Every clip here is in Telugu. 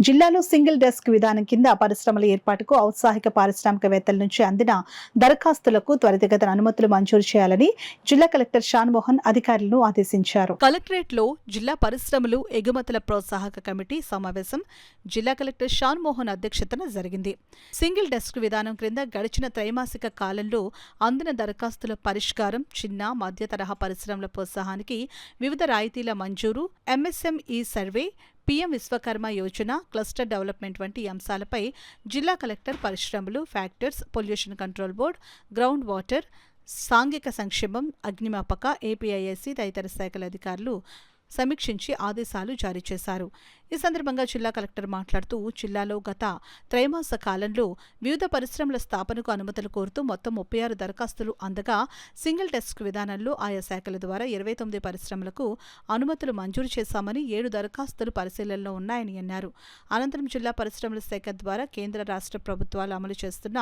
జిల్లాలో సింగిల్ డెస్క్ విధానం కింద పరిశ్రమల ఏర్పాటుకు ఔత్సాహిక పారిశ్రామికవేత్తల నుంచి అందిన దరఖాస్తులకు త్వరితగతిన అనుమతులు మంజూరు చేయాలని జిల్లా కలెక్టర్ షాన్మోహన్ అధికారులను ఆదేశించారు. కలెక్టరేట్లో జిల్లా పరిశ్రమలు ఎగుమతుల ప్రోత్సాహక కమిటీ సమావేశం జిల్లా కలెక్టర్ షాన్మోహన్ అధ్యక్షతన జరిగింది. సింగిల్ డెస్క్ విధానం క్రింద గడిచిన త్రైమాసిక కాలంలో అందిన దరఖాస్తుల పరిష్కారం, చిన్న మధ్య తరహా పరిశ్రమల ప్రోత్సాహానికి వివిధ రాయితీల మంజూరు, MSME survey, PM Vishwakarma Yojana, cluster development వంటి అంశాలపై జిల్లా కలెక్టర్ పరిశ్రమలు, factors, pollution control board, ground water, సాంఘిక సంక్షేమం, అగ్నిమాపక, ఏపీఐఐసి తదితర శాఖల అధికారులు సమీక్షించి ఆదేశాలు జారీ చేశారు. ఈ సందర్భంగా జిల్లా కలెక్టర్ మాట్లాడుతూ, జిల్లాలో గత త్రైమాస కాలంలో వివిధ పరిశ్రమల స్థాపనకు అనుమతులు కోరుతూ మొత్తం 36 దరఖాస్తులు అందగా సింగిల్ డెస్క్ విధానంలో ఆయా శాఖల ద్వారా 29 పరిశ్రమలకు అనుమతులు మంజూరు చేశామని, 7 దరఖాస్తులు పరిశీలనలో ఉన్నాయని అన్నారు. అనంతరం జిల్లా పరిశ్రమల శాఖ ద్వారా కేంద్ర రాష్ట్ర ప్రభుత్వాలు అమలు చేస్తున్న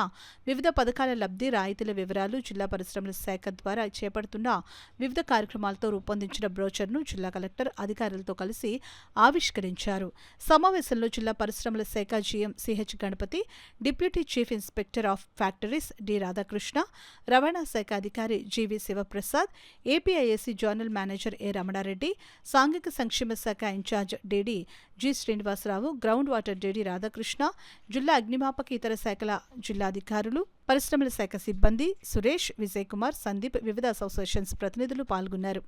వివిధ పథకాల లబ్ధి, రాయితీల వివరాలు, జిల్లా పరిశ్రమల శాఖ ద్వారా చేపడుతున్న వివిధ కార్యక్రమాలతో రూపొందించిన బ్రోచర్ను జిల్లా కలెక్టర్ అధికారులతో కలిసి ఆవిష్కరించారు. సమావేశంలో జిల్లా పరిశ్రమల శాఖ GM CH Ganapathi, deputy chief inspector of factories D Radhakrishna, రవాణా శాఖ అధికారి GV Sivaprasad, APIAC zonal manager A Ramana Reddy, సాంఘిక సంక్షేమ శాఖ incharge DD G Srinivasa Rao, ground water DD Radhakrishna, జిల్లా అగ్నిమాపక ఇతర శాఖల జిల్లా అధికారులు, పరిశ్రమల శాఖ సిబ్బంది సురేష్, విజయ్ కుమార్, సందీప్, వివిధ అసోసియేషన్స్ ప్రతినిధులు పాల్గొన్నారు.